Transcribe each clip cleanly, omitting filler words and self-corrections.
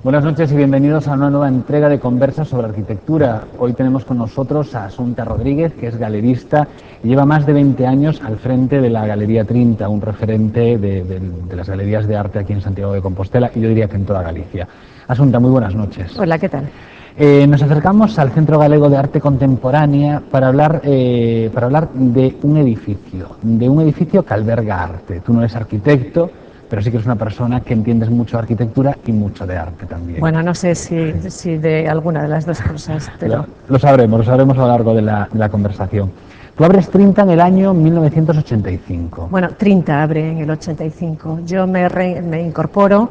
Buenas noches y bienvenidos a una nueva entrega de Conversas sobre Arquitectura. Hoy tenemos con nosotros a Asunta Rodríguez, que es galerista y lleva más de 20 años al frente de la Galería Trinta, un referente de las galerías de arte aquí en Santiago de Compostela y yo diría que en toda Galicia. Asunta, muy buenas noches. Hola, ¿qué tal? Nos acercamos al Centro Galego de Arte Contemporánea para hablar de un edificio que alberga arte. Tú no eres arquitecto, pero sí que eres una persona que entiendes mucho de arquitectura y mucho de arte también. Bueno, no sé si de alguna de las dos cosas, pero... Lo sabremos a lo largo de la conversación. Tú abres Trinta en el año 1985. Bueno, Trinta abre en el 85. Yo me incorporo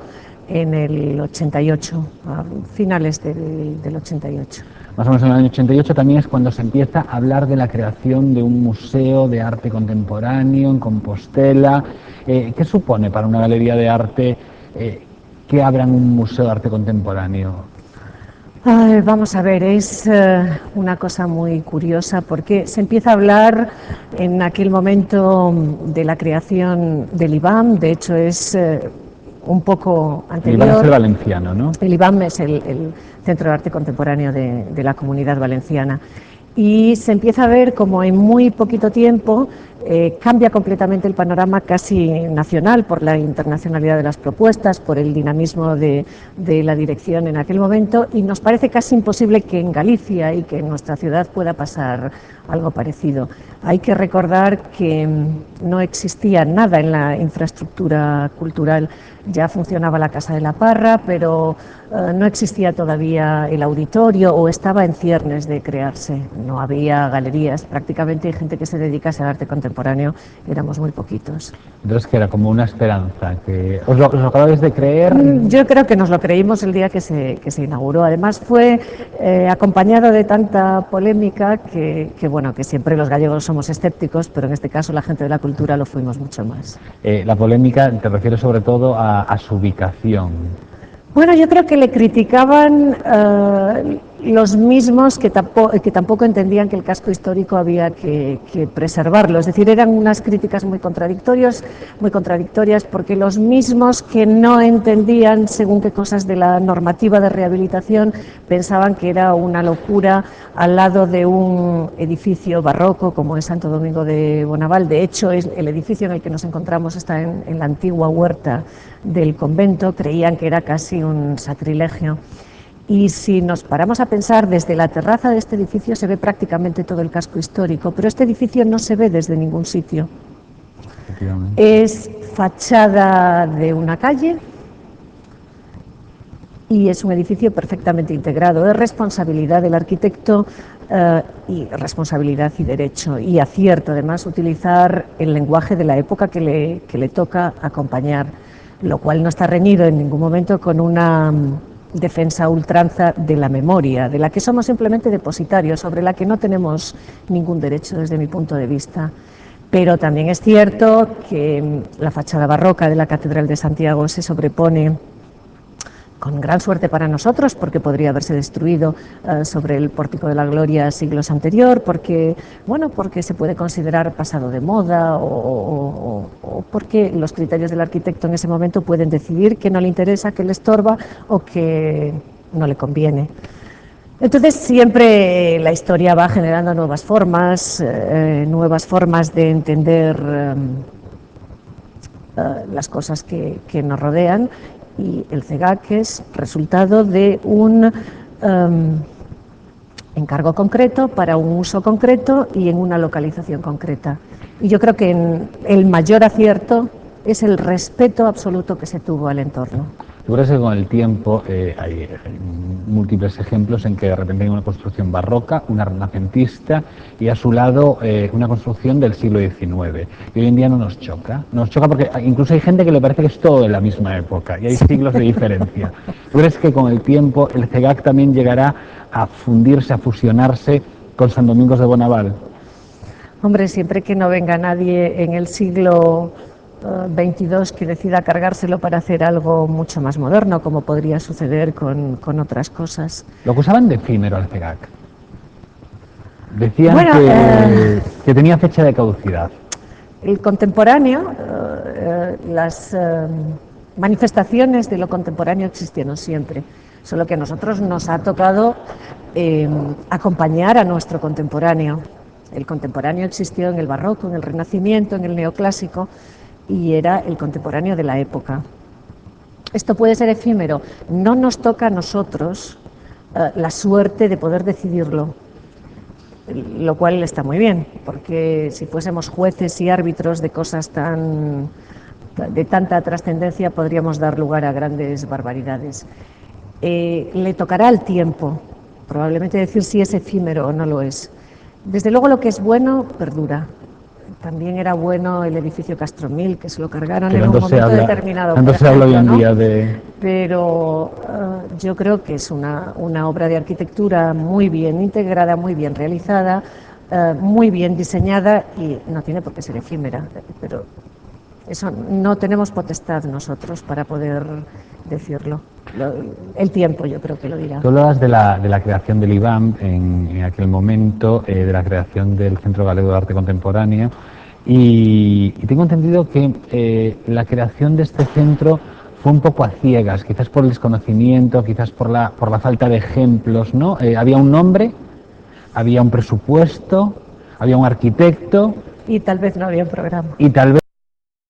en el 88, a finales del 88. Más o menos en el año 88 también es cuando se empieza a hablar de la creación de un museo de arte contemporáneo en Compostela. ¿Qué supone para una galería de arte que abran un museo de arte contemporáneo? Vamos a ver, es una cosa muy curiosa porque se empieza a hablar en aquel momento de la creación del IBAM. De hecho es un poco anterior. El IBAM es el valenciano, ¿no? El IBAM es el Centro de Arte Contemporáneo de la Comunidad Valenciana. Y se empieza a ver como en muy poquito tiempo cambia completamente el panorama casi nacional por la internacionalidad de las propuestas, por el dinamismo de la dirección en aquel momento, y nos parece casi imposible que en Galicia y que en nuestra ciudad pueda pasar algo parecido. Hay que recordar que no existía nada en la infraestructura cultural. Ya funcionaba la Casa de la Parra, pero no existía todavía el auditorio o estaba en ciernes de crearse. No había galerías, prácticamente hay gente que se dedicase al arte contemporáneo, éramos muy poquitos. Entonces, que era como una esperanza, que ¿os lo acabáis de creer? Yo creo que nos lo creímos el día que se inauguró. Además fue acompañado de tanta polémica que bueno, que siempre los gallegos somos escépticos, pero en este caso la gente de la cultura lo fuimos mucho más. La polémica te refieres sobre todo a su ubicación. Bueno, yo creo que le criticaban los mismos que tampoco entendían que el casco histórico había que preservarlo. Es decir, eran unas críticas muy contradictorias, porque los mismos que no entendían según qué cosas de la normativa de rehabilitación pensaban que era una locura al lado de un edificio barroco como es Santo Domingo de Bonaval. De hecho, el edificio en el que nos encontramos está en la antigua huerta del convento. Creían que era casi un sacrilegio. Y si nos paramos a pensar, desde la terraza de este edificio se ve prácticamente todo el casco histórico, pero este edificio no se ve desde ningún sitio. Es fachada de una calle y es un edificio perfectamente integrado. Es responsabilidad del arquitecto y responsabilidad y derecho y acierto, además, utilizar el lenguaje de la época que le toca acompañar, lo cual no está reñido en ningún momento con una defensa a ultranza de la memoria, de la que somos simplemente depositarios, sobre la que no tenemos ningún derecho desde mi punto de vista. Pero también es cierto que la fachada barroca de la Catedral de Santiago se sobrepone, con gran suerte para nosotros, porque podría haberse destruido sobre el Pórtico de la Gloria siglos anterior, porque se puede considerar pasado de moda o porque los criterios del arquitecto en ese momento pueden decidir que no le interesa, que le estorba o que no le conviene. Entonces siempre la historia va generando nuevas formas de entender las cosas que nos rodean. Y el CEGAC es resultado de un encargo concreto para un uso concreto y en una localización concreta. Y yo creo que el mayor acierto es el respeto absoluto que se tuvo al entorno. ¿Tú crees que con el tiempo hay múltiples ejemplos en que de repente hay una construcción barroca, una renacentista y a su lado una construcción del siglo XIX? Y hoy en día no nos choca. Nos choca porque incluso hay gente que le parece que es todo de la misma época y hay siglos de diferencia. ¿Tú crees que con el tiempo el CEGAC también llegará a fundirse, a fusionarse con San Domingos de Bonaval? Hombre, siempre que no venga nadie en el siglo 22 que decida cargárselo para hacer algo mucho más moderno, como podría suceder con otras cosas. Lo acusaban de efímero al CEGAC. Decían que tenía fecha de caducidad. El contemporáneo las manifestaciones de lo contemporáneo existieron siempre, solo que a nosotros nos ha tocado acompañar a nuestro contemporáneo. El contemporáneo existió en el barroco, en el renacimiento, en el neoclásico, y era el contemporáneo de la época. Esto puede ser efímero, no nos toca a nosotros la suerte de poder decidirlo, lo cual está muy bien, porque si fuésemos jueces y árbitros de cosas de tanta trascendencia podríamos dar lugar a grandes barbaridades. Le tocará al tiempo, probablemente decir si es efímero o no lo es. Desde luego lo que es bueno perdura. También era bueno el edificio Castromil, que se lo cargaron en un momento determinado. Tanto se habla hoy en día de... Pero yo creo que es una obra de arquitectura muy bien integrada, muy bien realizada, muy bien diseñada y no tiene por qué ser efímera. Pero eso no tenemos potestad nosotros para poder decirlo. El tiempo yo creo que lo dirá. Tú hablabas de la creación del IBAM en aquel momento, de la creación del Centro Galego de Arte Contemporáneo y tengo entendido que la creación de este centro fue un poco a ciegas, quizás por el desconocimiento, quizás por la falta de ejemplos, ¿no? Había un nombre, había un presupuesto, había un arquitecto... Y tal vez no había un programa. Y tal vez